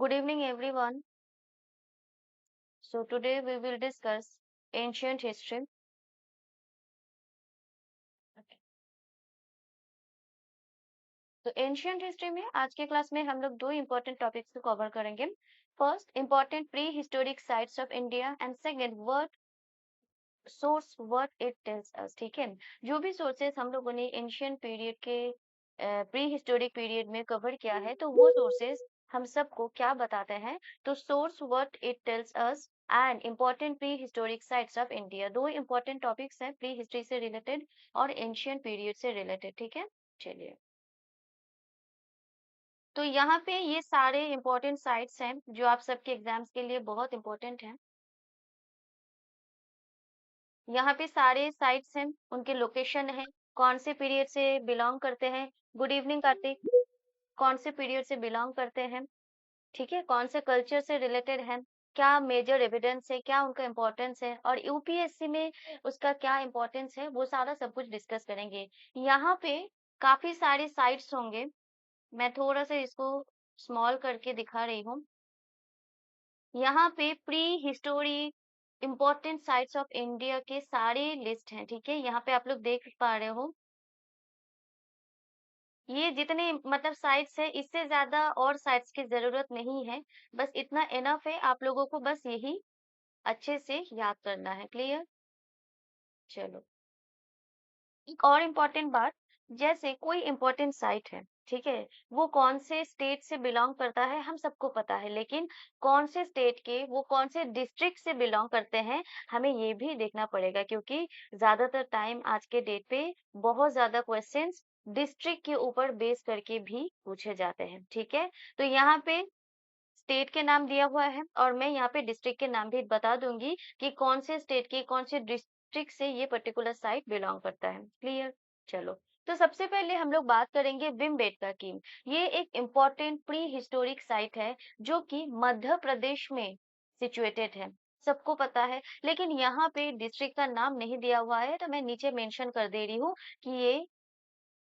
Good evening, everyone. So, today we will discuss ancient history. तो ancient history में आज के क्लास में हम लोग दो इम्पोर्टेंट टॉपिक्स को कवर करेंगे. First, important pre historic sites of India and second, word source what it tells us. ठीक है, जो भी सोर्सेस हम लोगों ने एंशियंट पीरियड के प्री हिस्टोरिक पीरियड में कवर किया है, तो वो सोर्सेस हम सबको क्या बताते हैं. तो source what it tells us and important pre historic sites of India, दो इम्पोर्टेंट टॉपिक्स हैं प्री हिस्ट्री से रिलेटेड और एंशियंट पीरियड से रिलेटेड. ठीक है, चलिए. तो यहाँ पे ये सारे इम्पोर्टेंट साइट्स हैं जो आप सबके एग्जाम्स के लिए बहुत इम्पोर्टेंट हैं. यहाँ पे सारे साइट्स हैं, उनके लोकेशन है, कौन से पीरियड से बिलोंग करते हैं. Good evening Kartik. कौन से पीरियड से बिलोंग करते हैं, ठीक है, कौन से कल्चर से रिलेटेड है, क्या मेजर एविडेंस है, क्या उनका इम्पोर्टेंस है और यूपीएससी में उसका क्या इम्पोर्टेंस है, वो सारा सब कुछ डिस्कस करेंगे. यहाँ पे काफी सारे साइट्स होंगे. मैं थोड़ा सा इसको स्मॉल करके दिखा रही हूँ. यहाँ पे pre history important sites of India के सारे लिस्ट हैं. ठीक है, यहाँ पे आप लोग देख पा रहे हो. ये जितने मतलब साइट्स है, इससे ज्यादा और साइट्स की जरूरत नहीं है. बस इतना इनफ है, आप लोगों को बस यही अच्छे से याद करना है. क्लियर. चलो, एक और इम्पोर्टेंट बात, जैसे कोई इम्पोर्टेंट साइट है, ठीक है, वो कौन से स्टेट से बिलोंग करता है हम सबको पता है, लेकिन कौन से स्टेट के, वो कौन से डिस्ट्रिक्ट से बिलोंग करते हैं, हमें ये भी देखना पड़ेगा. क्योंकि ज्यादातर टाइम आज के डेट पे बहुत ज्यादा क्वेश्चंस डिस्ट्रिक्ट के ऊपर बेस करके भी पूछे जाते हैं. ठीक है, तो यहाँ पे स्टेट के नाम दिया हुआ है और मैं यहाँ पे डिस्ट्रिक्ट के नाम भी बता दूंगी कि कौन से स्टेट के कौन से डिस्ट्रिक्ट से ये पर्टिकुलर साइट बिलोंग करता है. क्लियर. चलो, तो सबसे पहले हम लोग बात करेंगे भीमबेटका की. ये एक इम्पोर्टेंट प्री हिस्टोरिक साइट है जो कि मध्य प्रदेश में सिचुएटेड है, सबको पता है. लेकिन यहाँ पे डिस्ट्रिक्ट का नाम नहीं दिया हुआ है, तो मैं नीचे मेंशन कर दे रही हूँ कि ये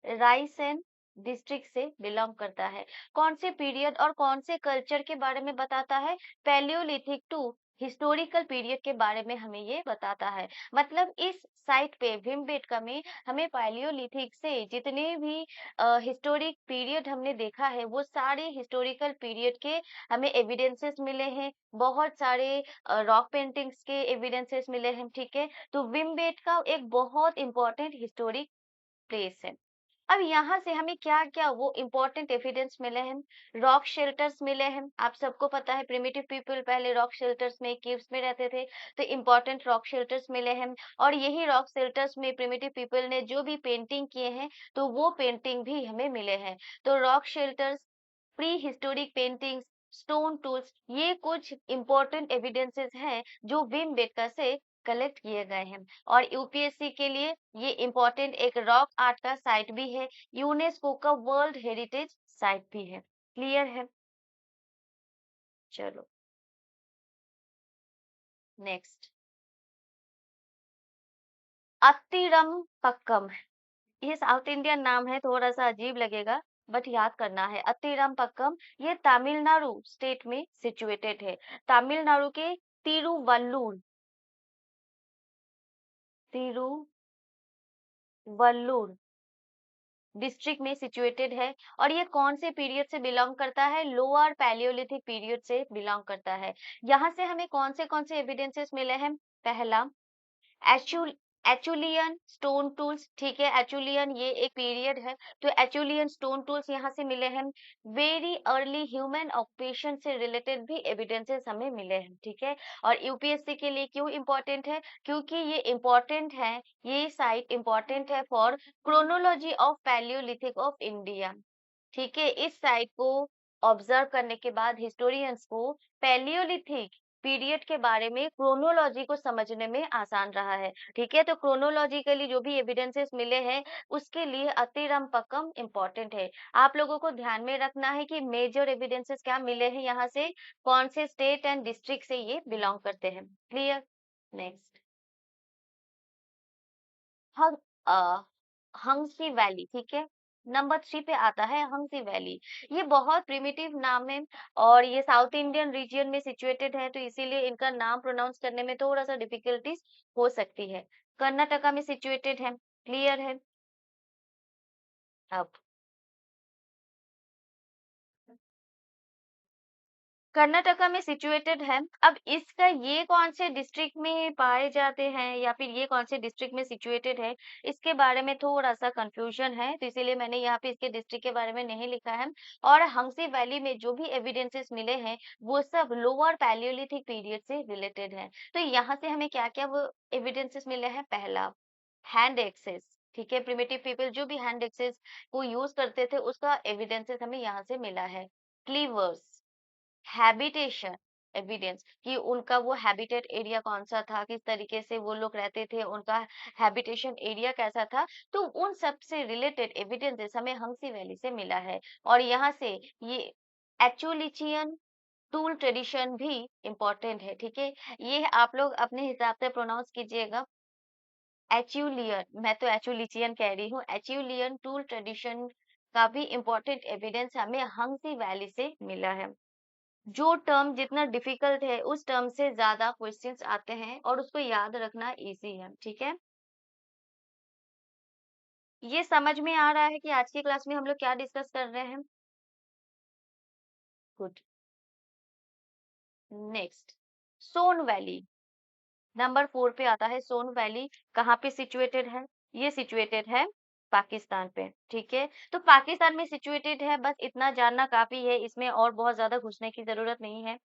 रायसेन डिस्ट्रिक्ट से बिलोंग करता है. कौन से पीरियड और कौन से कल्चर के बारे में बताता है, पैलियोलिथिक टू हिस्टोरिकल पीरियड के बारे में हमें ये बताता है. मतलब इस साइट पे भीमबेटका में हमें पैलियोलिथिक से जितने भी हिस्टोरिक पीरियड हमने देखा है, वो सारे हिस्टोरिकल पीरियड के हमें एविडेंसेस मिले हैं. बहुत सारे रॉक पेंटिंग्स के एविडेंसेस मिले हैं. ठीक है, तो भीमबेटका एक बहुत इंपॉर्टेंट हिस्टोरिक प्लेस है. अब यहाँ से हमें क्या क्या वो इम्पोर्टेंट एविडेंस मिले हैं. रॉक शेल्टर्स मिले हैं, आप सबको पता है प्रिमिटिव पीपल पहले रॉक शेल्टर्स में, केव्स में रहते थे, तो इम्पोर्टेंट रॉक शेल्टर्स मिले हैं. और यही रॉक शेल्टर्स में प्रिमिटिव पीपल ने जो भी पेंटिंग किए हैं, तो वो पेंटिंग भी हमें मिले हैं. तो rock shelters, pre historic paintings, stone tools, ये कुछ इम्पोर्टेंट एविडेंसेस हैं जो भीमबेटका से कलेक्ट किए गए हैं. और यूपीएससी के लिए ये इम्पोर्टेंट एक रॉक आर्ट का साइट भी है, यूनेस्को का वर्ल्ड हेरिटेज साइट भी है. क्लियर है. चलो, नेक्स्ट, अत्तिरम पक्कम. ये साउथ इंडियन नाम है, थोड़ा सा अजीब लगेगा, बट याद करना है. अत्तिरम पक्कम, ये तमिलनाडु स्टेट में सिचुएटेड है. तमिलनाडु के तिरुवल्लुर, तिरुवल्लुर डिस्ट्रिक्ट में सिचुएटेड है. और ये कौन से पीरियड से बिलोंग करता है, लोअर पैलियोलिथिक पीरियड से बिलोंग करता है. यहाँ से हमें कौन से एविडेंसेस मिले हैं. पहला, एचुल एचुलियन स्टोन टूल्स. ठीक है, एचुलियन ये एक पीरियड है, तो एचुलियन स्टोन टूल्स यहाँ से मिले हैं. वेरी अर्ली ह्यूमन ऑक्यूपेशन से रिलेटेड भी एविडेंसेस हमें मिले हैं. ठीक है, और यूपीएससी के लिए क्यों इम्पोर्टेंट है, क्योंकि ये इम्पोर्टेंट है, ये साइट इम्पोर्टेंट है for chronology of Palaeolithic of India. ठीक है, इस साइट को ऑब्जर्व करने के बाद हिस्टोरियंस को पैलियोलिथिक पीरियड के बारे में क्रोनोलॉजी को समझने में आसान रहा है. ठीक है, तो क्रोनोलॉजिकली जो भी एविडेंसेस मिले हैं, उसके लिए अतिरम पक्कम इम्पोर्टेंट है. आप लोगों को ध्यान में रखना है कि मेजर एविडेंसेस क्या मिले हैं, यहाँ से कौन से स्टेट एंड डिस्ट्रिक्ट से ये बिलोंग करते हैं. क्लियर. नेक्स्ट, हंग हंगसी वैली. ठीक है, नंबर 3 पे आता है हंसी वैली। ये बहुत प्रिमिटिव नाम है और ये साउथ इंडियन रीजन में सिचुएटेड है, तो इसीलिए इनका नाम प्रोनाउंस करने में थोड़ा सा डिफिकल्टीज हो सकती है। कर्नाटका में सिचुएटेड है। क्लियर है? अब कर्नाटका में सिचुएटेड है। अब इसका ये कौन से डिस्ट्रिक्ट में पाए जाते हैं या फिर ये कौन से डिस्ट्रिक्ट में सिचुएटेड है, इसके बारे में थोड़ा सा कंफ्यूजन है, तो इसीलिए मैंने यहाँ पे इसके डिस्ट्रिक्ट के बारे में नहीं लिखा है। और हंसी वैली में जो भी एविडेंसेस मिले हैं वो सब लोअर पैलियोलिथिक पीरियड से रिलेटेड है। तो यहाँ से हमें क्या क्या वो एविडेंसेस मिले हैं? पहला, हैंड एक्सेस। ठीक है, प्रिमिटिव पीपल जो भी हैंड एक्सेस को यूज करते थे उसका एविडेंसेस हमें यहाँ से मिला है। क्लीवर्स, हैबिटेशन एविडेंस कि उनका वो हैबिटेट एरिया कौन सा था, किस तरीके से वो लोग रहते थे, उनका हैबिटेशन एरिया कैसा था, तो उन सब से रिलेटेड एविडेंसेस हमें हंसी वैली से मिला है। और यहाँ से ये एचुलिचियन टूल ट्रेडिशन भी इम्पोर्टेंट है। ठीक है, ये आप लोग अपने हिसाब से प्रोनाउंस कीजिएगा। एचुलियन, मैं तो एचुलिचियन कह रही हूँ। एचुलियन टूल ट्रेडिशन का भी इम्पोर्टेंट एविडेंस हमें हंसी वैली से मिला है। जो टर्म जितना डिफिकल्ट है उस टर्म से ज्यादा क्वेश्चंस आते हैं और उसको याद रखना इजी है। ठीक है, ये समझ में आ रहा है कि आज की क्लास में हम लोग क्या डिस्कस कर रहे हैं? गुड। नेक्स्ट, सोन वैली। नंबर 4 पे आता है सोन वैली। कहाँ पे सिचुएटेड है? ये सिचुएटेड है पाकिस्तान पे। ठीक है, तो पाकिस्तान में सिचुएटेड है, बस इतना जानना काफी है, इसमें और बहुत ज्यादा घुसने की जरूरत नहीं है।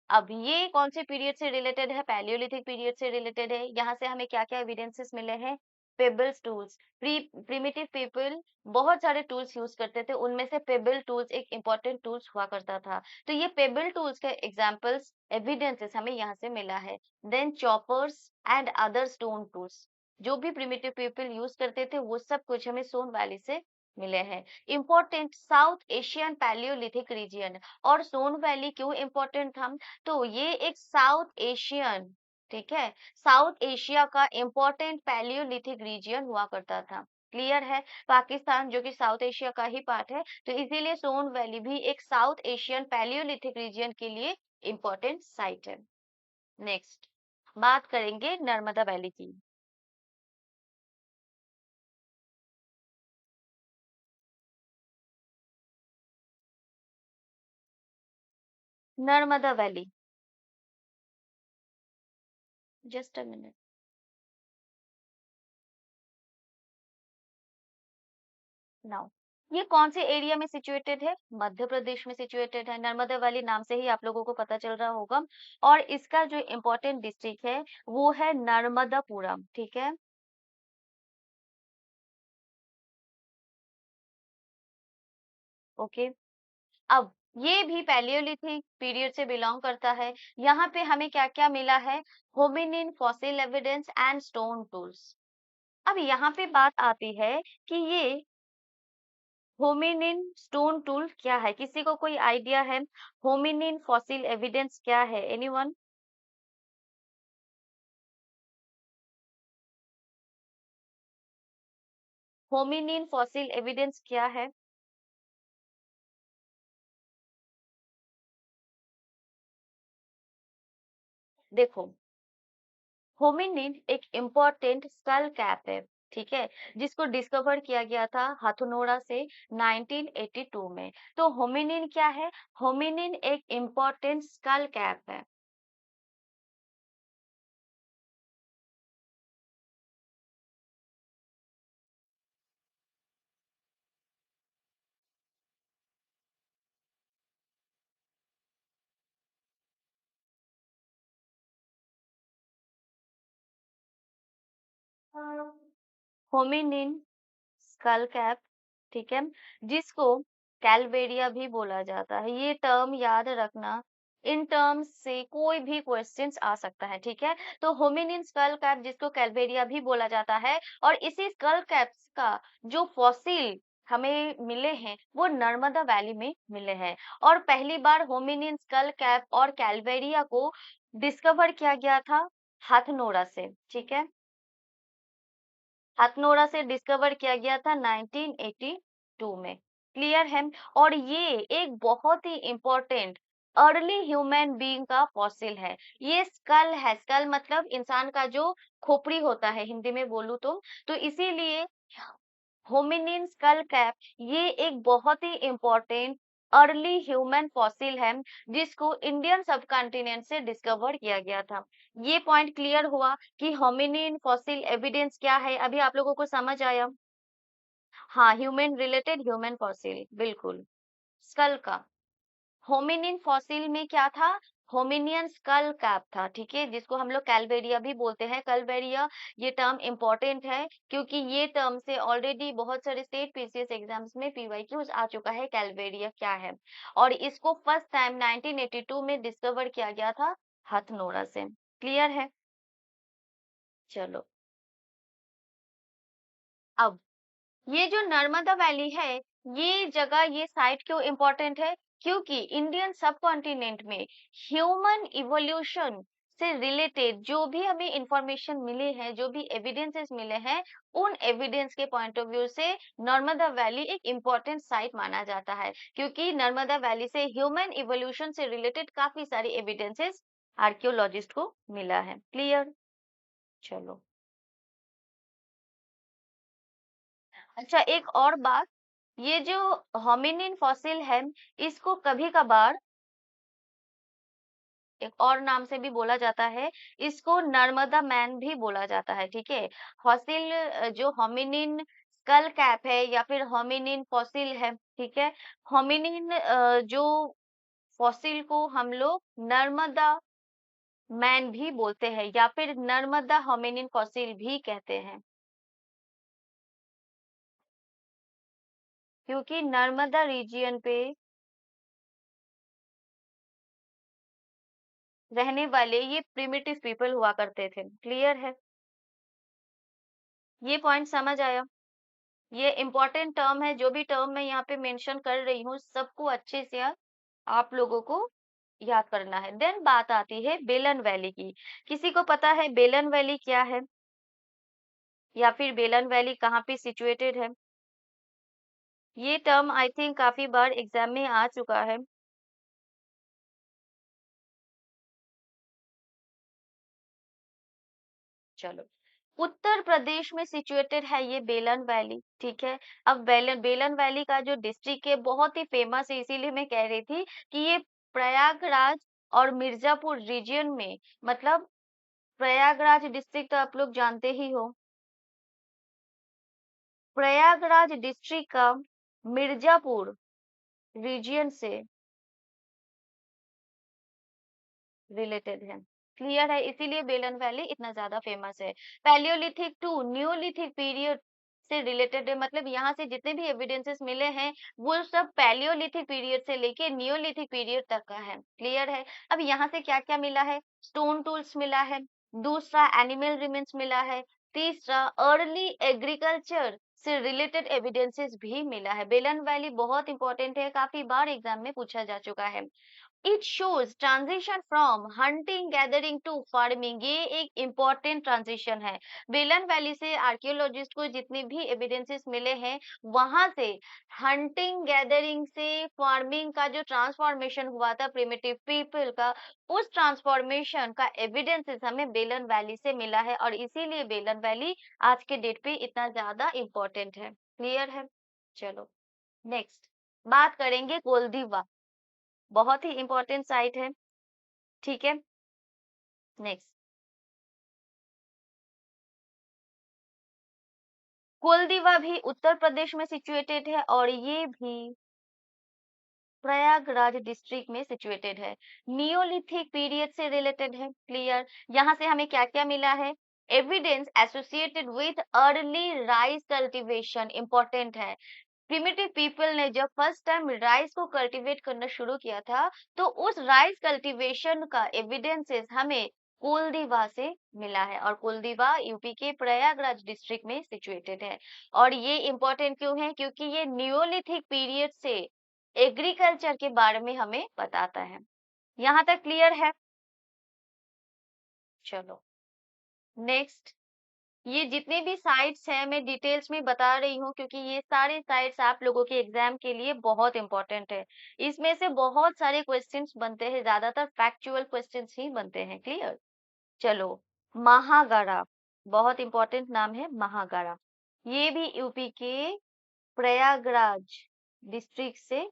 अब ये कौन से पीरियड से रिलेटेड है? पैलियोलिथिक पीरियड से रिलेटेड है। यहाँ से हमें क्या क्या एविडेंसेस मिले हैं? Pebbles tools. प्रिमिटिव पीपल बहुत सारे टूल्स यूज करते थे, उनमें से पेबल टूल्स एक इंपॉर्टेंट टूल्स हुआ करता था। तो ये पेबल टूल्स के एग्जांपल्स एविडेंसेस हमें यहाँ से मिला है। Then choppers and other stone tools, जो भी प्रिमिटिव पीपल यूज करते थे वो सब कुछ हमें सोन वैली से मिले हैं। Important south Asian Palaeolithic region. और सोन वैली क्यों इंपॉर्टेंट था? तो ये एक साउथ एशियन, ठीक है, साउथ एशिया का इंपॉर्टेंट पैलियोलिथिक रीजियन हुआ करता था। क्लियर है? पाकिस्तान जो कि साउथ एशिया का ही पार्ट है, तो इसीलिए सोन वैली भी एक साउथ एशियन पैलियोलिथिक रीजियन के लिए इंपॉर्टेंट साइट है। नेक्स्ट, बात करेंगे नर्मदा वैली की। Narmada valley, just a minute. Now, ये कौन से एरिया में सिचुएटेड है? मध्य प्रदेश में सिचुएटेड है। नर्मदा वैली नाम से ही आप लोगों को पता चल रहा होगा। और इसका जो इम्पोर्टेंट डिस्ट्रिक्ट है वो है नर्मदापुरम। ठीक है, ओके। अब ये भी पैलियोलिथिक पीरियड से बिलोंग करता है। यहाँ पे हमें क्या क्या मिला है? Hominin fossil evidence and stone tools. अब यहाँ पे बात आती है कि ये होमिनिन स्टोन टूल क्या है? किसी को कोई आइडिया है? होमिनिन फॉसिल एविडेंस क्या है? एनीवन? होमिनिन फॉसिल एविडेंस क्या है? देखो, होमिनिन एक इम्पोर्टेंट स्कल कैप है। ठीक है, जिसको डिस्कवर किया गया था हथनोरा से 1982 में। तो होमिनिन क्या है? होमिनिन एक इम्पोर्टेंट स्कल कैप है। होमिनिन स्कल कैप, ठीक है, जिसको कैलवेरिया भी बोला जाता है। ये टर्म याद रखना, इन टर्म्स से कोई भी क्वेश्चंस आ सकता है। ठीक है, तो होमिनिन स्कल कैप जिसको कैलवेरिया भी बोला जाता है, और इसी स्कल कैप्स का जो फॉसिल हमें मिले हैं वो नर्मदा वैली में मिले हैं। और पहली बार होमिनिन स्कल कैप और कैलवेरिया को डिस्कवर किया गया था हाथनोरा से। ठीक है, हथनोरा से डिस्कवर किया गया था 1982 टू में। क्लियर है? और ये एक बहुत ही इम्पोर्टेंट अर्ली ह्यूमन बीइंग का फॉसिल है। ये स्कल है, स्कल मतलब इंसान का जो खोपड़ी होता है, हिंदी में बोलूं तो इसीलिए होमिनिन स्कल कैप ये एक बहुत ही इम्पोर्टेंट अर्ली ह्यूमन फॉसिल है जिसको इंडियन सब कॉन्टिनेंट से डिस्कवर किया गया था। ये पॉइंट क्लियर हुआ कि होमिनिन फॉसिल एविडेंस क्या है, अभी आप लोगों को समझ आया? हाँ, ह्यूमन रिलेटेड ह्यूमन फॉसिल, बिल्कुल। स्कल का होमिनिन फॉसिल में क्या था? होमिनियन स्कल कैप था, ठीक है, जिसको हम लोग कैलवेरिया भी बोलते हैं। कैलवेरिया ये टर्म इम्पोर्टेंट है क्योंकि ये टर्म से ऑलरेडी बहुत सारे स्टेट पीसीएस एग्जाम्स में पीवाईक्यूज आ चुका है, कैलवेरिया क्या है। और इसको फर्स्ट टाइम 1982 में डिस्कवर किया गया था हथनोरा से। क्लियर है? चलो, अब ये जो नर्मदा वैली है, ये जगह, ये साइट क्यों इम्पोर्टेंट है? क्योंकि इंडियन सब कॉन्टिनेंट में ह्यूमन इवोल्यूशन से रिलेटेड जो भी हमें इंफॉर्मेशन मिले हैं, जो भी एविडेंसेस मिले हैं, उन एविडेंस के पॉइंट ऑफ व्यू से नर्मदा वैली एक इम्पोर्टेंट साइट माना जाता है, क्योंकि नर्मदा वैली से ह्यूमन इवोल्यूशन से रिलेटेड काफी सारी एविडेंसेस आर्कियोलॉजिस्ट को मिला है। क्लियर? चलो, अच्छा, एक और बात, ये जो होमिनिन फॉसिल है, इसको कभी कभार एक और नाम से भी बोला जाता है, इसको नर्मदा मैन भी बोला जाता है, ठीक है। फॉसिल जो होमिनिन स्कल कैप है या फिर होमिनिन फॉसिल है, ठीक है, होमिनिन जो फॉसिल को हम लोग नर्मदा मैन भी बोलते हैं या फिर नर्मदा होमिनिन फॉसिल भी कहते हैं, क्योंकि नर्मदा रीजियन पे रहने वाले ये प्रिमिटिव पीपल हुआ करते थे। क्लियर है? ये पॉइंट समझ आया? ये इम्पोर्टेंट टर्म है, जो भी टर्म मैं यहाँ पे मेंशन कर रही हूँ सबको अच्छे से आप लोगों को याद करना है। देन बात आती है बेलन वैली की। किसी को पता है बेलन वैली क्या है या फिर बेलन वैली कहाँ पे सिचुएटेड है? ये टर्म आई थिंक काफी बार एग्जाम में आ चुका है। चलो, उत्तर प्रदेश में सिचुएटेड है ये बेलन वैली, ठीक है। अब बेलन बेलन वैली का जो डिस्ट्रिक्ट है बहुत ही फेमस है, इसीलिए मैं कह रही थी कि ये प्रयागराज और मिर्जापुर रीजियन में, मतलब प्रयागराज डिस्ट्रिक्ट तो आप लोग जानते ही हो, प्रयागराज डिस्ट्रिक्ट का मिर्जापुर रीजियन से रिलेटेड है। क्लियर है? इसीलिए बेलन वैली इतना ज्यादा फेमस है। पैलियोलिथिक टू न्यूलिथिक पीरियड से रिलेटेड है, मतलब यहाँ से जितने भी एविडेंसेस मिले हैं वो सब पैलियोलिथिक पीरियड से लेके न्यूलिथिक पीरियड तक का है। क्लियर है? अब यहाँ से क्या क्या मिला है? स्टोन टूल्स मिला है, दूसरा एनिमल रिमेन्स मिला है, तीसरा अर्ली एग्रीकल्चर से रिलेटेड एविडेंसेस भी मिला है। बेलन वैली बहुत इंपॉर्टेंट है, काफी बार एग्जाम में पूछा जा चुका है। It shows transition from hunting gathering to farming, ये एक इम्पोर्टेंट ट्रांजिशन है। बेलन वैली से आर्कियोलॉजिस्ट को जितने भी एविडेंसेस मिले हैं वहां से हंटिंग गैदरिंग से फार्मिंग का जो ट्रांसफॉर्मेशन हुआ था प्रिमिटिव पीपल का, उस ट्रांसफॉर्मेशन का एविडेंसेस हमें बेलन वैली से मिला है और इसीलिए बेलन वैली आज के डेट पे इतना ज्यादा इम्पोर्टेंट है। क्लियर है? चलो, नेक्स्ट बात करेंगे गोल्डीवा, बहुत ही इंपॉर्टेंट साइट है, ठीक है। नेक्स्ट, कुलदीवा भी उत्तर प्रदेश में सिचुएटेड है और ये भी प्रयागराज डिस्ट्रिक्ट में सिचुएटेड है। नियोलिथिक पीरियड से रिलेटेड है। क्लियर? यहाँ से हमें क्या क्या मिला है? Evidence associated with early rice cultivation, important है। प्रिमिटिव पीपल ने जब फर्स्ट टाइम राइस को कल्टीवेट करना शुरू किया था तो उस राइस कल्टीवेशन का एविडेंसेस हमें कुलदीवा से मिला है और कुलदीवा यूपी के प्रयागराज डिस्ट्रिक्ट में सिचुएटेड है। और ये इंपॉर्टेंट क्यों है? क्योंकि ये नियोलिथिक पीरियड से एग्रीकल्चर के बारे में हमें बताता है। यहाँ तक क्लियर है? चलो, नेक्स्ट ये जितने भी साइट्स हैं मैं डिटेल्स में बता रही हूँ क्योंकि ये सारे साइट्स आप लोगों के एग्जाम के लिए बहुत इंपॉर्टेंट है। इसमें से बहुत सारे क्वेश्चंस बनते हैं, ज्यादातर फैक्चुअल क्वेश्चंस ही बनते हैं। क्लियर? चलो, महागारा बहुत इंपॉर्टेंट नाम है, महागारा। ये भी यूपी के प्रयागराज डिस्ट्रिक्ट से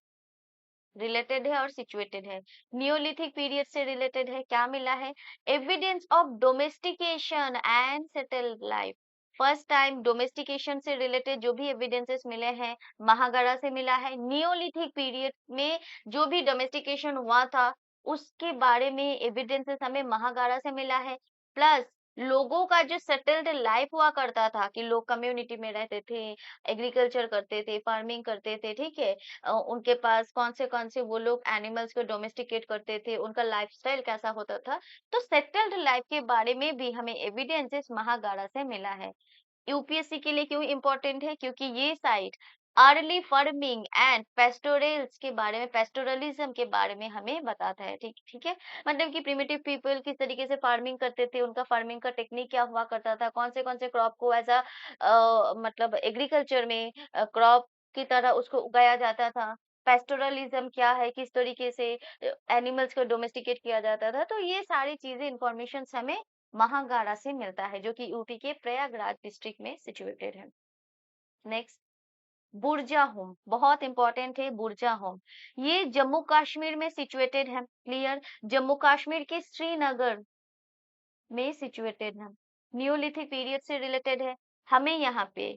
रिलेटेड है और सिचुएटेड है। नियोलिथिक पीरियड से रिलेटेड है। क्या मिला है? Evidence of domestication and settled life. First time domestication से रिलेटेड जो भी एविडेंसेस मिले हैं, महागारा से मिला है। नियोलिथिक पीरियड में जो भी डोमेस्टिकेशन हुआ था उसके बारे में एविडेंसेस हमें महागारा से मिला है। प्लस लोगों का जो सेटल्ड लाइफ हुआ करता था कि लोग कम्युनिटी में रहते थे, एग्रीकल्चर करते थे, फार्मिंग करते थे, ठीक है। उनके पास कौन से वो लोग एनिमल्स को डोमेस्टिकेट करते थे, उनका लाइफस्टाइल कैसा होता था। तो सेटल्ड लाइफ के बारे में भी हमें एविडेंसेस महागारा से मिला है। यूपीएससी के लिए क्यों इम्पोर्टेंट है? क्योंकि ये site early farming and pastorals के बारे में, पेस्टोरलिज्म के बारे में हमें बताता है। ठीक ठीक है, मतलब कि प्रिमिटिव पीपल किस तरीके से फार्मिंग करते थे, उनका फार्मिंग का टेक्निक क्या हुआ करता था, कौन से क्रॉप को एज मतलब एग्रीकल्चर में क्रॉप की तरह उसको उगाया जाता था। पेस्टोरलिज्म क्या है, किस तरीके से एनिमल्स को डोमेस्टिकेट किया जाता था। तो ये सारी चीजें इंफॉर्मेशन हमें महागारा से मिलता है, जो कि यूपी के प्रयागराज डिस्ट्रिक्ट में सिचुएटेड है। नेक्स्ट, बुर्जा होम बहुत इंपॉर्टेंट है। बुर्जा होम ये जम्मू कश्मीर में सिचुएटेड है। क्लियर? जम्मू कश्मीर के श्रीनगर में सिचुएटेड है। नियोलिथिक पीरियड से रिलेटेड है। हमें यहाँ पे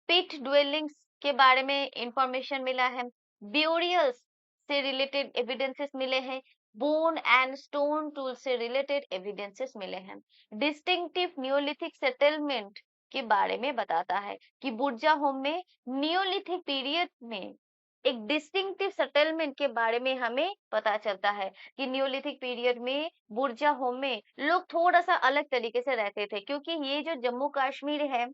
पिट ड्वेलिंग्स के बारे में इंफॉर्मेशन मिला है। ब्यूरियल्स से रिलेटेड एविडेंसेस मिले हैं। बोन एंड स्टोन टूल से रिलेटेड एविडेंसेस मिले हैं। डिस्टिंक्टिव नियोलिथिक सेटलमेंट के बारे में बताता है कि बुर्जा होम में नियोलिथिक पीरियड में एक डिस्टिंक्टिव सेटलमेंट के बारे में हमें पता चलता है कि नियोलिथिक पीरियड में बुर्जा होम में लोग थोड़ा सा अलग तरीके से रहते थे, क्योंकि ये जो जम्मू कश्मीर है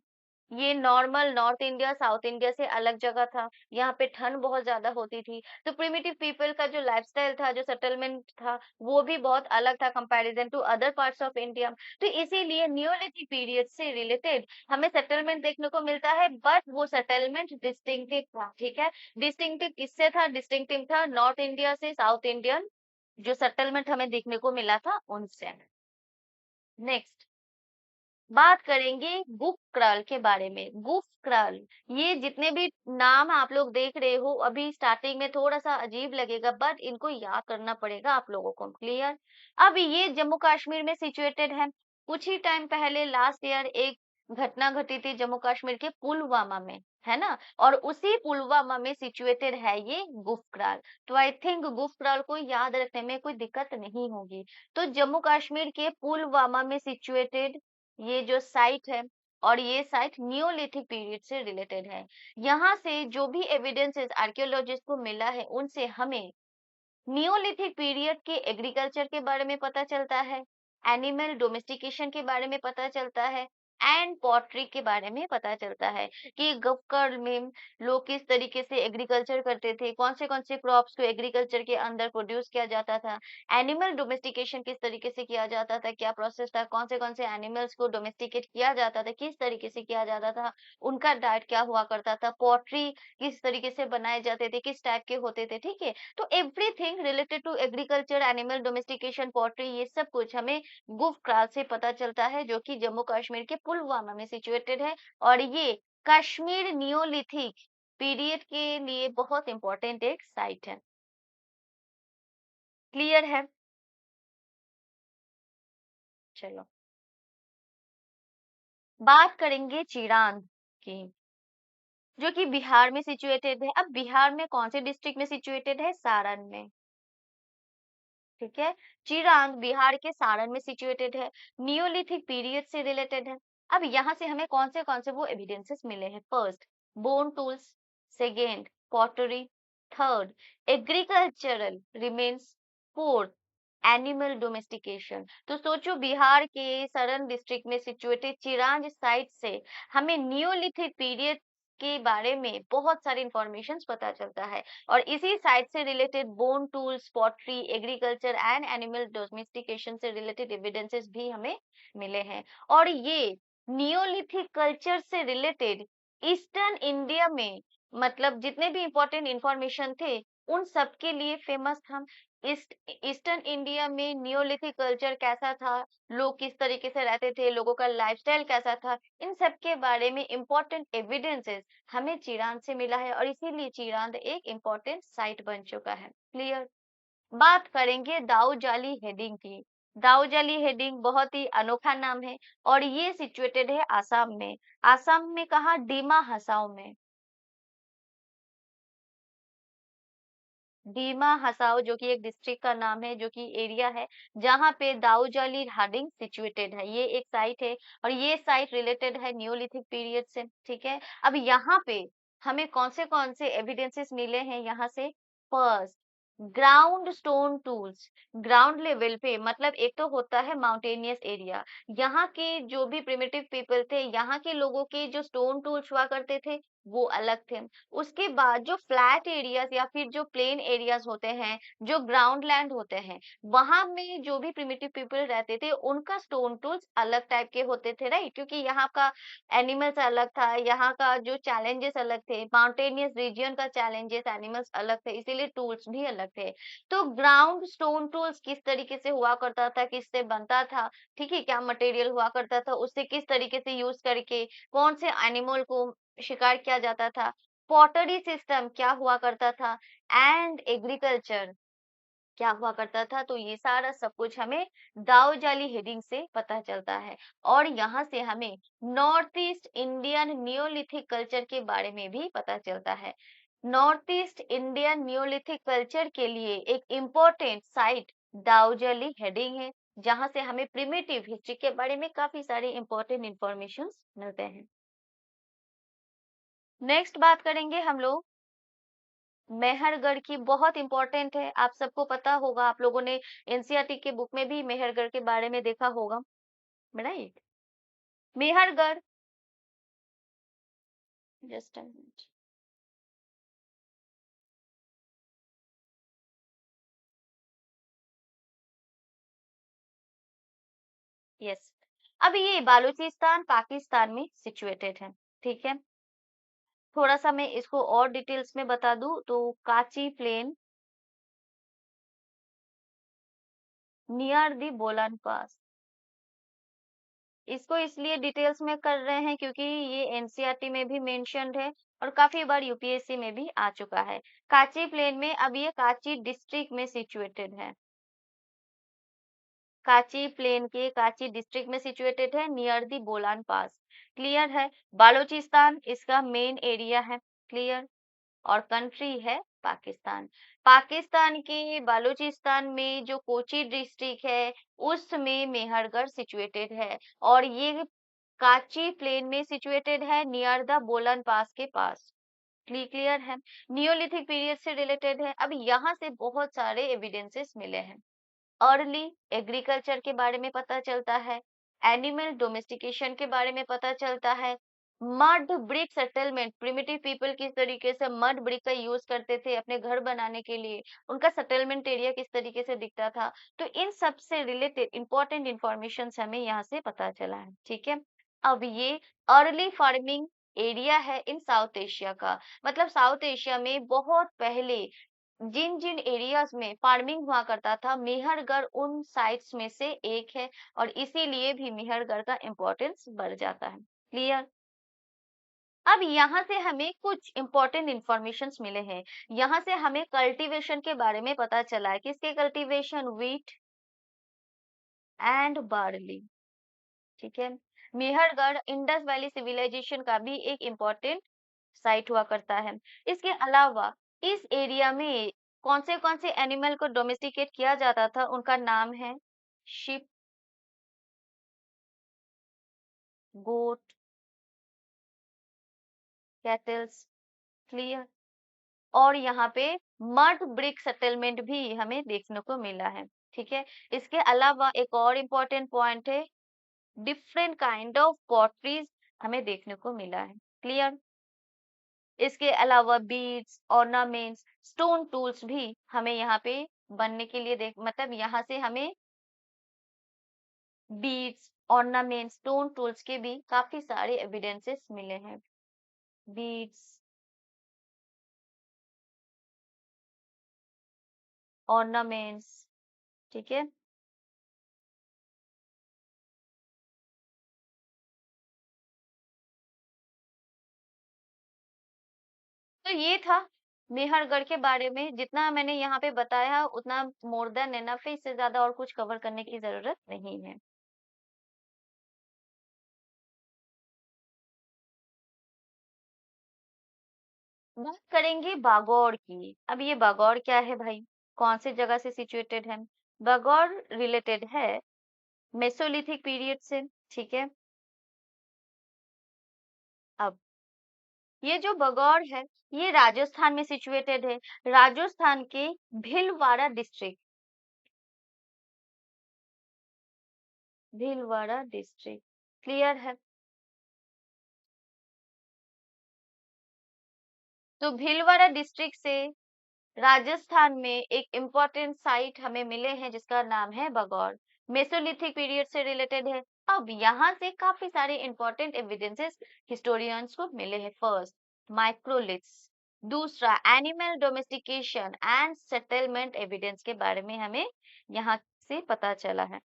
ये normal north India south India से अलग जगह था। यहाँ पे ठंड बहुत ज्यादा होती थी, तो प्रिमिटिव पीपल का जो लाइफस्टाइल था, जो सेटलमेंट था, वो भी बहुत अलग था comparison to other parts of India. तो इसीलिए नियोलिथिक पीरियड से रिलेटेड हमें सेटलमेंट देखने को मिलता है, बट वो सेटलमेंट डिस्टिंक्टिव था। ठीक है, डिस्टिंक्टिव किससे था? डिस्टिंक्टिव था नॉर्थ इंडिया से साउथ इंडियन जो सेटलमेंट हमें देखने को मिला था उनसे। नेक्स्ट बात करेंगे गुफ क्रल के बारे में। गुफ क्रल, ये जितने भी नाम आप लोग देख रहे हो अभी स्टार्टिंग में थोड़ा सा अजीब लगेगा, बट इनको याद करना पड़ेगा आप लोगों को। क्लियर? अब ये जम्मू कश्मीर में सिचुएटेड है। कुछ ही टाइम पहले लास्ट ईयर एक घटना घटी थी जम्मू कश्मीर के पुलवामा में, है ना। और उसी पुलवामा में सिचुएटेड है ये गुफ क्रल। तो आई थिंक गुफ क्रल को याद रखने में कोई दिक्कत नहीं होगी। तो जम्मू कश्मीर के पुलवामा में सिचुएटेड ये जो साइट है, और ये साइट नियोलिथिक पीरियड से रिलेटेड है। यहाँ से जो भी एविडेंसेस आर्कियोलॉजिस्ट को मिला है उनसे हमें नियोलिथिक पीरियड के एग्रीकल्चर के बारे में पता चलता है, एनिमल डोमेस्टिकेशन के बारे में पता चलता है, एंड पॉटरी के बारे में पता चलता है कि गफकर में लोग किस तरीके से एग्रीकल्चर करते थे, कौन से क्रॉप्स को एग्रीकल्चर के अंदर प्रोड्यूस किया जाता था, एनिमल डोमेस्टिकेशन किस तरीके से किया जाता था, क्या प्रोसेस था, कौन से एनिमल्स को डोमेस्टिकेट किया जाता था, किस तरीके से किया जाता था, उनका डाइट क्या हुआ करता था, पॉटरी किस तरीके से बनाए जाते थे, किस टाइप के होते थे। ठीक है, तो everything related to agriculture, animal domestication, poultry, ये सब कुछ हमें गुफ क्राल से पता चलता है, जो कि जम्मू कश्मीर के पुलवामा में सिचुएटेड है। और ये कश्मीर नियोलिथिक पीरियड के लिए बहुत इंपॉर्टेंट एक साइट है। क्लियर है? चलो बात करेंगे चिरांद की, जो कि बिहार में सिचुएटेड है। अब बिहार में कौन से डिस्ट्रिक्ट में सिचुएटेड है? सारण में। ठीक है, चिरांग बिहार के सारण में सिचुएटेड है, नियोलिथिक पीरियड से रिलेटेड है। अब यहाँ से हमें कौन से वो एविडेंसेस मिले हैं? First, bone tools. Second, pottery. Third, agricultural remains. Fourth, animal domestication. तो सोचो बिहार के सरन डिस्ट्रिक्ट में सिचुएटेड चिरांग साइट से हमें नियोलिथिक पीरियड के बारे में बहुत सारी इंफॉर्मेशन पता चलता है। और इसी साइट से related bone tools, pottery, agriculture and animal domestication से रिलेटेड एविडेंसेस भी हमें मिले हैं। और ये नियोलिथिक कल्चर से रिलेटेड ईस्टर्न इंडिया में, मतलब जितने भी इंपॉर्टेंट इंफॉर्मेशन थे उन सब के लिए फेमस था। ईस्टर्न इंडिया में नियोलिथिक कल्चर कैसा था, लोग किस तरीके से रहते थे, लोगों का लाइफस्टाइल कैसा था, इन सब के बारे में इंपॉर्टेंट एविडेंसेस हमें चिरांद से मिला है, और इसीलिए चिरांद एक इंपॉर्टेंट साइट बन चुका है। क्लियर। बात करेंगे दाऊ जाली हेडिंग की। दाऊ जाली हेडिंग बहुत ही अनोखा नाम है और ये सिचुएटेड है आसाम में। आसाम में कहा, डीमा हसाओ में। डीमा हसाओ जो कि एक डिस्ट्रिक्ट का नाम है, जो कि एरिया है जहाँ पे दाऊ जाली हेडिंग सिचुएटेड है। ये एक साइट है और ये साइट रिलेटेड है नियोलिथिक पीरियड से। ठीक है, अब यहाँ पे हमें कौन से एविडेंसेस मिले हैं यहाँ से। First, ground stone tools. Ground level पे, मतलब एक तो होता है माउंटेनियस एरिया, यहाँ के जो भी प्रिमिटिव पीपल थे, यहाँ के लोगों के जो स्टोन टूल्स हुआ करते थे वो अलग थे। उसके बाद जो फ्लैट एरियाज या फिर जो प्लेन एरियाज होते हैं, जो ग्राउंड लैंड होते हैं, वहां में जो भी प्रिमिटिव पीपल रहते थे उनका स्टोन टूल्स अलग टाइप के होते थे, राइट, क्योंकि यहाँ का एनिमल्स अलग था, यहाँ का जो चैलेंजेस अलग थे, माउंटेनियस रीजियन का चैलेंजेस, एनिमल्स अलग थे, इसीलिए टूल्स भी अलग थे। तो ग्राउंड स्टोन टूल्स किस तरीके से हुआ करता था, किससे बनता था, ठीक है, क्या मटेरियल हुआ करता था, उससे किस तरीके से यूज करके कौन से एनिमल को शिकार किया जाता था, पॉटरी सिस्टम क्या हुआ करता था, एंड एग्रीकल्चर क्या हुआ करता था, तो ये सारा सब कुछ हमें दाऊ जाली हेडिंग से पता चलता है। और यहाँ से हमें north east Indian Neolithic culture के बारे में भी पता चलता है। North east Indian Neolithic culture के लिए एक इम्पोर्टेंट साइट दाऊ जाली हेडिंग है, जहाँ से हमें प्रिमिटिव हिस्ट्री के बारे में काफी सारे इंपॉर्टेंट इंफॉर्मेशन मिलते हैं। नेक्स्ट बात करेंगे हम लोग मेहरगढ़ की। बहुत इंपॉर्टेंट है, आप सबको पता होगा, आप लोगों ने एनसीईआरटी के बुक में भी मेहरगढ़ के बारे में देखा होगा, right. Mehrgarh, just a minute, yes. अब ये बालूचिस्तान पाकिस्तान में सिचुएटेड है, ठीक है। थोड़ा सा मैं इसको और डिटेल्स में बता दूं तो काची प्लेन नियर दी बोलान पास, इसको इसलिए डिटेल्स में कर रहे हैं क्योंकि ये एनसीईआरटी में भी मेंशन्ड है और काफी बार यूपीएससी में भी आ चुका है। काची प्लेन में, अब ये काची डिस्ट्रिक्ट में सिचुएटेड है। काची प्लेन के काची डिस्ट्रिक्ट में सिचुएटेड है near the Bolan pass. Clear है। बालूचिस्तान इसका मेन एरिया है। क्लियर। और कंट्री है पाकिस्तान। पाकिस्तान के बालूचिस्तान में जो कोची डिस्ट्रिक्ट है उसमें मेहरगढ़ सिचुएटेड है और ये काची प्लेन में सिचुएटेड है नियर द बोलन पास के पास। क्लियर है। नियोलिथिक पीरियड से रिलेटेड है। अब यहाँ से बहुत सारे एविडेंसेस मिले हैं। अर्ली एग्रीकल्चर के बारे में पता चलता है, एनिमल डोमेस्टिकेशन के बारे में पता चलता है, mud brick settlement, primitive people किस तरीके से मड ब्रिक का यूज करते थे अपने घर बनाने के लिए, उनका सेटलमेंट एरिया किस तरीके से दिखता था, तो इन सब से रिलेटेड इंपॉर्टेंट इंफॉर्मेशन हमें यहाँ से पता चला है। ठीक है। अब ये अर्ली फार्मिंग एरिया है इन साउथ एशिया का, मतलब साउथ एशिया में बहुत पहले जिन जिन एरियाज में फार्मिंग हुआ करता था, मेहरगढ़ उन साइट्स में से एक है और इसीलिए भी मेहरगढ़ का इम्पोर्टेंस बढ़ जाता है। क्लियर। अब यहाँ से हमें कुछ इंपॉर्टेंट इंफॉर्मेशन मिले हैं। यहाँ से हमें कल्टीवेशन के बारे में पता चला है। किसके कल्टीवेशन? Wheat and barley. ठीक है। मेहरगढ़ इंडस वैली सिविलाइजेशन का भी एक इम्पोर्टेंट साइट हुआ करता है। इसके अलावा इस एरिया में कौन से एनिमल को डोमेस्टिकेट किया जाता था, उनका नाम है शिप, गोट, कैटल्स। क्लियर। और यहाँ पे मड ब्रिक सेटलमेंट भी हमें देखने को मिला है। ठीक है। इसके अलावा एक और इम्पोर्टेंट पॉइंट है, डिफरेंट काइंड ऑफ पॉटरीज हमें देखने को मिला है। क्लियर। इसके अलावा बीड्स, ऑर्नामेंट्स, स्टोन टूल्स भी हमें यहाँ पे बनने के लिए देख, मतलब यहाँ से हमें बीड्स, ऑर्नामेंट, स्टोन टूल्स के भी काफी सारे एविडेंसेस मिले हैं। बीड्स, ऑर्नामेंट्स, ठीक है। तो ये था मेहरगढ़ के बारे में। जितना मैंने यहाँ पे बताया उतना मोर देन एनफ है, इससे ज्यादा और कुछ कवर करने की जरूरत नहीं है। बात करेंगे बागौर की। अब ये बागौर क्या है भाई, कौन सी जगह से सिचुएटेड है? बागौर रिलेटेड है मेसोलिथिक पीरियड से, ठीक है। अब ये जो बगौर है ये राजस्थान में सिचुएटेड है, राजस्थान के Bhilwara district, Bhilwara district, clear है। तो भीलवाड़ा डिस्ट्रिक्ट से राजस्थान में एक इम्पोर्टेंट साइट हमें मिले हैं जिसका नाम है बगौर, मेसोलिथिक पीरियड से रिलेटेड है। अब यहाँ से काफी सारे इंपॉर्टेंट एविडेंसेस हिस्टोरियंस को मिले हैं। First, microliths. दूसरा, animal domestication and settlement evidence के बारे में हमें यहाँ से पता चला है।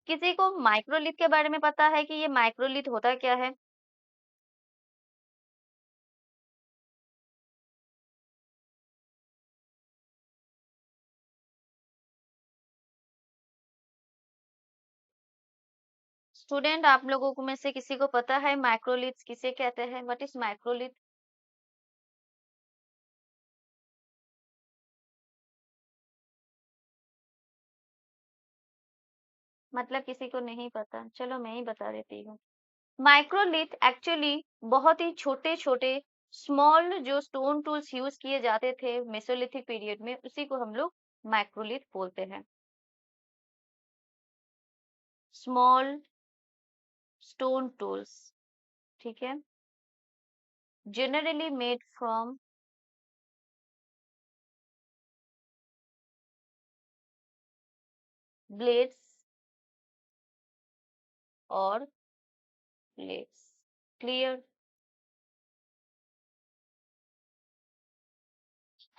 किसी को माइक्रोलिथ के बारे में पता है कि ये माइक्रोलिथ होता क्या है? स्टूडेंट, आप लोगों को में से किसी को पता है माइक्रोलिथ किसे कहते हैं? What is microlith? मतलब किसी को नहीं पता, चलो मैं ही बता देती हूँ। माइक्रोलिथ एक्चुअली बहुत ही छोटे छोटे स्मॉल जो स्टोन टूल्स यूज किए जाते थे मेसोलिथिक पीरियड में, उसी को हम लोग माइक्रोलिथ बोलते हैं। स्मॉल स्टोन टूल्स, ठीक है, generally made from blades or plates, clear?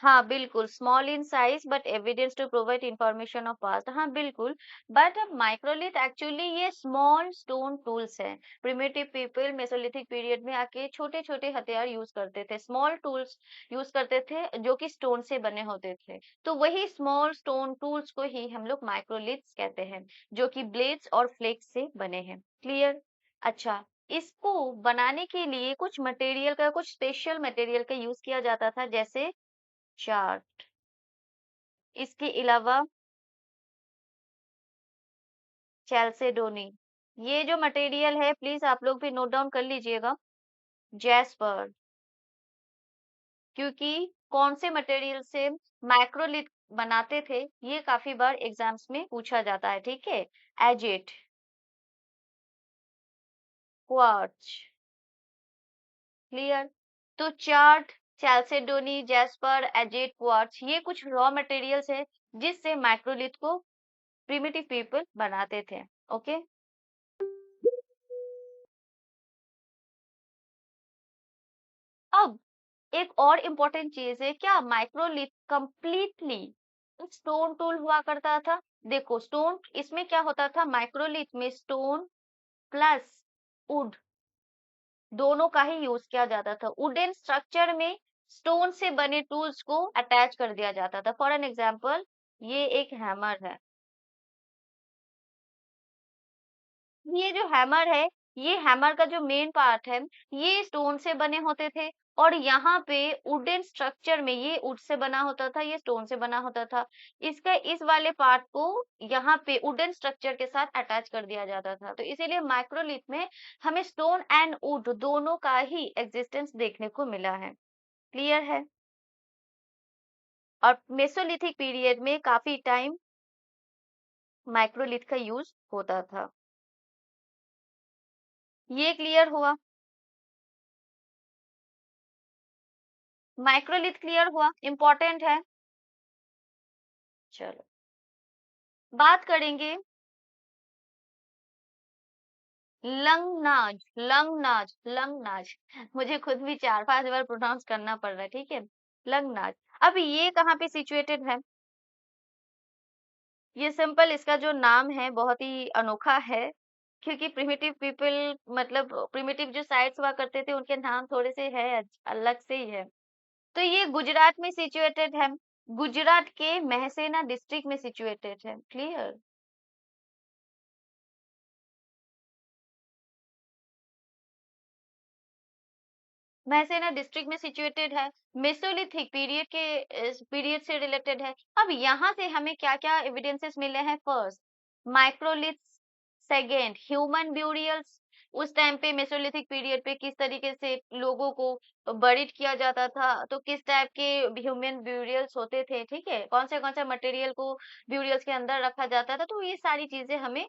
हाँ बिल्कुल, small in size but evidence to provide information of past. हाँ बिल्कुल, बट माइक्रोलिथ एक्चुअली ये स्मॉल स्टोन टूल्स हैं। प्रिमिटिव पीपल मेसोलिथिक पीरियड में आके छोटे छोटे हथियार यूज करते थे, स्मॉल टूल्स यूज करते थे जो कि स्टोन से बने होते थे। तो वही स्मॉल स्टोन टूल्स को ही हम लोग माइक्रोलिथ्स कहते हैं, जो कि ब्लेड्स और फ्लेक्स से बने हैं। क्लियर? अच्छा, इसको बनाने के लिए कुछ मटेरियल का, कुछ स्पेशल मटेरियल का यूज किया जाता था, जैसे चार्ट। इसके अलावा चैल्सेडोनी। ये जो मटेरियल है प्लीज आप लोग भी नोट डाउन कर लीजिएगा। जैस्पर। क्योंकि कौन से मटेरियल से माइक्रोलिथ बनाते थे ये काफी बार एग्जाम्स में पूछा जाता है, ठीक है। एजेट, क्वार्ट्ज, क्लियर। तो चार्ट, चैल्सेडोनी, जैस्पर, एजेट, क्वार्ट्ज ये कुछ रॉ मटेरियल्स है जिससे माइक्रोलिथ को प्रिमिटिव पीपल बनाते थे। ओके। अब एक और इम्पोर्टेंट चीज है, क्या माइक्रोलिथ कंप्लीटली स्टोन टूल हुआ करता था? देखो, स्टोन इसमें क्या होता था, माइक्रोलिथ में स्टोन प्लस वुड दोनों का ही यूज किया जाता था। वुडन स्ट्रक्चर में स्टोन से बने टूल्स को अटैच कर दिया जाता था। फॉर एन एग्जाम्पल, ये एक हैमर है, ये जो हैमर है, ये हैमर का जो मेन पार्ट है ये स्टोन से बने होते थे, और यहाँ पे वुडन स्ट्रक्चर में ये वुड से बना होता था, ये स्टोन से बना होता था। इसका इस वाले पार्ट को यहाँ पे वुडन स्ट्रक्चर के साथ अटैच कर दिया जाता था। तो इसीलिए माइक्रोलिथ में हमें स्टोन एंड वुड दोनों का ही एग्जिस्टेंस देखने को मिला है। क्लियर है? और मेसोलिथिक पीरियड में काफी टाइम माइक्रोलिथ का यूज होता था। ये क्लियर हुआ? माइक्रोलिथ क्लियर हुआ, इंपॉर्टेंट है। चलो, बात करेंगे लंगनाज, लंगनाज, लंगनाज। मुझे खुद भी 4-5 बार प्रोनाउंस करना पड़ रहा है, ठीक है? लंगनाज। अब ये कहाँ पे सिचुएटेड है? ये सिंपल इसका जो नाम है बहुत ही अनोखा है, क्योंकि प्रिमिटिव पीपल मतलब प्रिमिटिव जो साइट्स हुआ करते थे उनके नाम थोड़े से है अलग से ही है। तो ये गुजरात में सिचुएटेड है। गुजरात के महसेना डिस्ट्रिक्ट में सिचुएटेड है। क्लियर? महसेना डिस्ट्रिक्ट में सिचुएटेड है। मेसोलिथिक पीरियड के पीरियड से रिलेटेड है। अब यहाँ से हमें क्या-क्या एविडेंसेस मिले हैं? First, microliths. Second, human burials. उस टाइम पे मेसोलिथिक पीरियड पे किस तरीके से लोगों को बरीड किया जाता था, तो किस टाइप के ह्यूमन ब्यूरियल्स होते थे, ठीक है? कौन से मटेरियल को ब्यूरियल्स के अंदर रखा जाता था, तो ये सारी चीजें हमें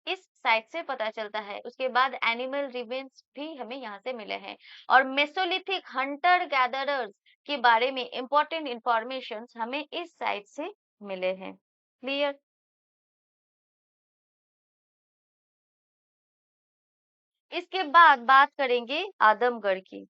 इस साइट से पता चलता है। उसके बाद एनिमल रिमेन्स भी हमें यहाँ से मिले हैं। और मेसोलिथिक हंटर गैदरर्स के बारे में इंपॉर्टेंट इंफॉर्मेशन हमें इस साइट से मिले हैं। क्लियर? इसके बाद बात करेंगे आदमगढ़ की।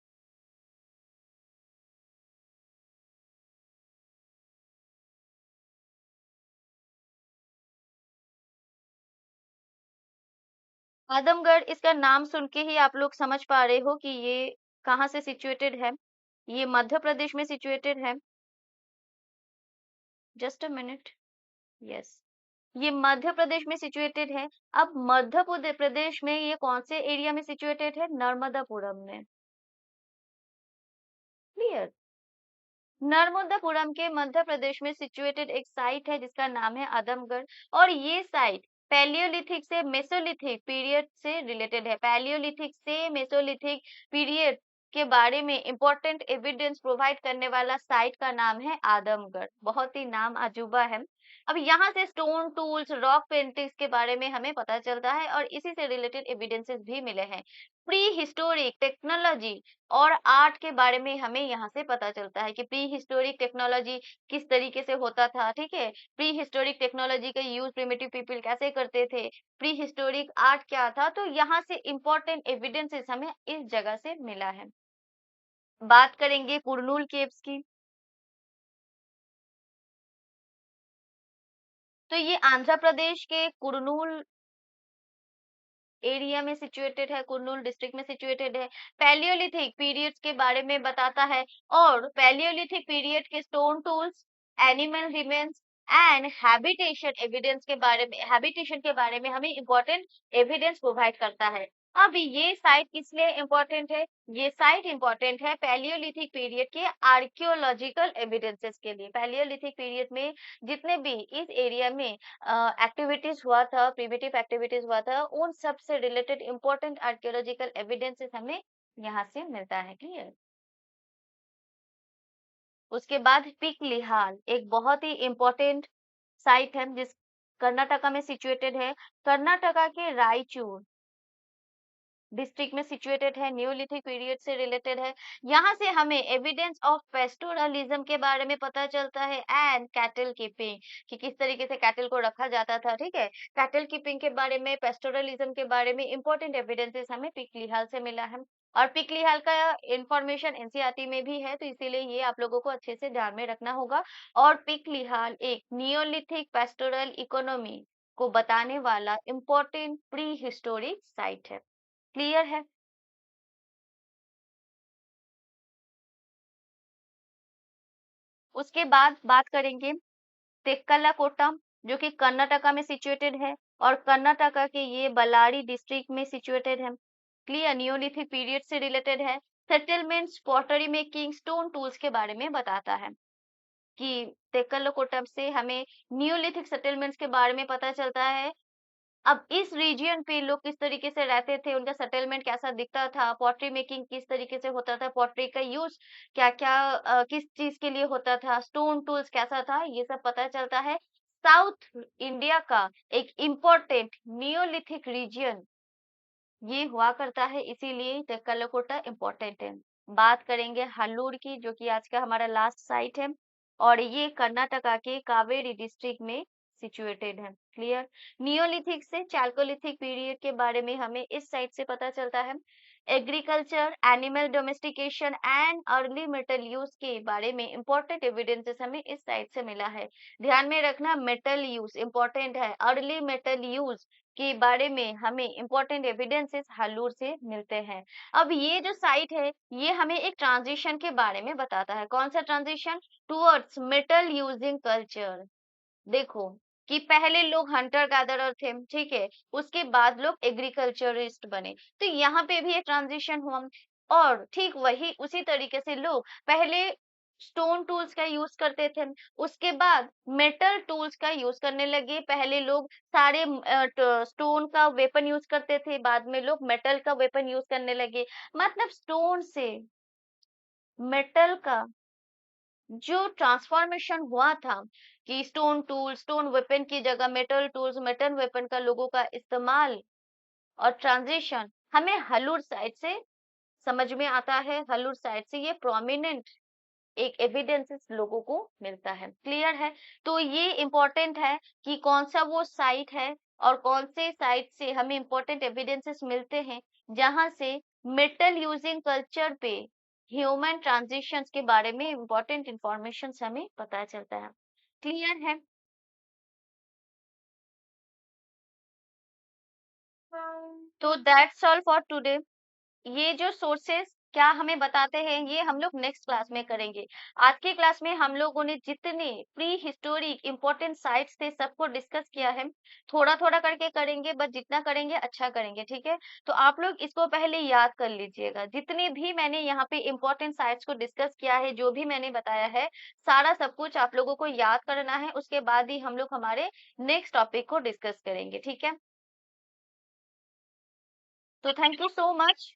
आदमगढ़, इसका नाम सुन के ही आप लोग समझ पा रहे हो कि ये कहाँ से सिचुएटेड है। ये मध्य प्रदेश में सिचुएटेड है। Just a minute. यस, ये मध्य प्रदेश में सिचुएटेड है। अब प्रदेश में ये कौन से एरिया में सिचुएटेड है? नर्मदापुरम में। क्लियर? नर्मदापुरम के मध्य प्रदेश में सिचुएटेड एक साइट है जिसका नाम है आदमगढ़। और ये साइट पैलियोलिथिक से मेसोलिथिक पीरियड से रिलेटेड है। पैलियोलिथिक से मेसोलिथिक पीरियड के बारे में इंपॉर्टेंट एविडेंस प्रोवाइड करने वाला साइट का नाम है आदमगढ़। बहुत ही नाम अजूबा है। अब यहाँ से स्टोन टूल्स, रॉक पेंटिंग्स के बारे में हमें पता चलता है और इसी से रिलेटेड एविडेंसेस भी मिले हैं। प्री हिस्टोरिक टेक्नोलॉजी और आर्ट के बारे में हमें यहाँ से पता चलता है कि प्री हिस्टोरिक टेक्नोलॉजी किस तरीके से होता था, ठीक है? प्री हिस्टोरिक टेक्नोलॉजी का यूज प्रिमिटिव पीपल कैसे करते थे, प्री हिस्टोरिक आर्ट क्या था, तो यहाँ से इंपॉर्टेंट एविडेंसेस हमें इस जगह से मिला है। बात करेंगे कुरनूल केव्स की। तो ये आंध्र प्रदेश के कुरनूल एरिया में सिचुएटेड है, कुर्नूल डिस्ट्रिक्ट में सिचुएटेड है। पैलियोलिथिक पीरियड्स के बारे में बताता है और पैलियोलिथिक पीरियड के stone tools, animal remains and habitation के बारे में हमें इंपॉर्टेंट एविडेंस प्रोवाइड करता है। अब ये साइट किस लिए इम्पोर्टेंट है? ये साइट इम्पोर्टेंट है पैलियोलिथिक पीरियड के आर्कियोलॉजिकल एविडेंसेस के लिए। पैलियोलिथिक पीरियड में जितने भी इस एरिया में एक्टिविटीज हुआ था, प्रिमिटिव एक्टिविटीज हुआ था, उन सब से रिलेटेड इंपॉर्टेंट आर्कियोलॉजिकल एविडेंसेस हमें यहाँ से मिलता है। क्लियर? उसके बाद पिकलिहाल एक बहुत ही इंपॉर्टेंट साइट है जिस कर्नाटका में सिचुएटेड है। कर्नाटका के रायचूर डिस्ट्रिक्ट में सिचुएटेड है, न्यूलिथिक पीरियड से रिलेटेड है। यहाँ से हमें एविडेंस ऑफ पेस्टोरलिज्म के बारे में पता चलता है एंड कैटल कीपिंग, कि किस तरीके से कैटल को रखा जाता था, ठीक है? कैटल कीपिंग के बारे में, पेस्टोरलिज्म के बारे में इंपॉर्टेंट एविडेंसेस हमें पिकलिहाल से मिला है। और पिकलिहाल का इंफॉर्मेशन एनसीईआरटी में भी है, तो इसीलिए ये आप लोगों को अच्छे से ध्यान में रखना होगा। और पिकलिहाल एक नियोलिथिक पेस्टोरल इकोनॉमी को बताने वाला इंपॉर्टेंट प्री हिस्टोरिक साइट है। क्लियर है? उसके बाद बात करेंगे तेक्कलाकोटम, जो कि कर्नाटका में सिचुएटेड है और कर्नाटका के ये बल्लारी डिस्ट्रिक्ट में सिचुएटेड है। क्लियर? नियोलिथिक पीरियड से रिलेटेड है। Settlements, pottery making, stone tools के बारे में बताता है कि तेक्कलाकोटम से हमें नियोलिथिक सेटलमेंट्स के बारे में पता चलता है। अब इस रीजियन पे लोग किस तरीके से रहते थे, उनका सेटलमेंट कैसा दिखता था, पॉटरी मेकिंग किस तरीके से होता था, पॉटरी का यूज क्या-क्या किस चीज के लिए होता था, स्टोन टूल्स कैसा था, ये सब पता चलता है। साउथ इंडिया का एक इम्पोर्टेंट नियोलिथिक रीजियन ये हुआ करता है, इसीलिए तेक्कलाकोटा इम्पोर्टेंट है। बात करेंगे हल्लूर की, जो कि आज का हमारा लास्ट साइट है और ये कर्नाटका के कावेरी डिस्ट्रिक्ट में सिचुएटेड है। क्लियर? नियोलिथिक से चैल्कोलिथिक पीरियड के बारे में हमें इस साइड से पता चलता है। Agriculture, animal domestication and early metal use के बारे में इंपॉर्टेंट एविडेंसेस हमें इस साइड से मिला है। ध्यान में रखना, मेटल यूज इंपॉर्टेंट है। अर्ली मेटल यूज के बारे में हमें इंपॉर्टेंट एविडेंसेस हल्लूर से मिलते हैं। अब ये जो साइट है, ये हमें एक ट्रांजिशन के बारे में बताता है। कौन सा transition? Towards metal using culture. देखो कि पहले लोग हंटर गैदरर थे, ठीक है, उसके बाद लोग एग्रीकल्चरिस्ट बने, तो यहाँ पे भी एक ट्रांजिशन हुआ। और ठीक वही उसी तरीके से लोग पहले स्टोन टूल्स का यूज करते थे, उसके बाद मेटल टूल्स का यूज करने लगे। पहले लोग सारे स्टोन का वेपन यूज करते थे, बाद में लोग मेटल का वेपन यूज करने लगे। मतलब स्टोन से मेटल का जो ट्रांसफॉर्मेशन हुआ था कि स्टोन टूल, स्टोन वेपन की जगह मेटल टूल्स, मेटल वेपन का लोगों का इस्तेमाल और ट्रांजिशन हमें हल्लूर साइड से समझ में आता है। हल्लूर साइड से ये प्रोमिनेंट एक एविडेंसेस लोगों को मिलता है। क्लियर है? तो ये इंपॉर्टेंट है कि कौन सा वो साइट है और कौन से साइट से हमें इंपॉर्टेंट एविडेंसेस मिलते हैं जहां से मेटल यूजिंग कल्चर पे ह्यूमन ट्रांजिशंस के बारे में इंपॉर्टेंट इंफॉर्मेशन हमें पता चलता है। क्लियर है? तो दैट्स ऑल फॉर टुडे। ये जो सोर्सेस क्या हमें बताते हैं, ये हम लोग नेक्स्ट क्लास में करेंगे। आज की क्लास में हम लोगों ने जितने प्री हिस्टोरिक इंपॉर्टेंट साइट्स थे सबको डिस्कस किया है। थोड़ा थोड़ा करके करेंगे, बस जितना करेंगे अच्छा करेंगे, ठीक है? तो आप लोग इसको पहले याद कर लीजिएगा। जितने भी मैंने यहाँ पे इंपॉर्टेंट साइट्स को डिस्कस किया है, जो भी मैंने बताया है, सारा सब कुछ आप लोगों को याद करना है। उसके बाद ही हम लोग हमारे नेक्स्ट टॉपिक को डिस्कस करेंगे, ठीक है? तो थैंक यू सो मच।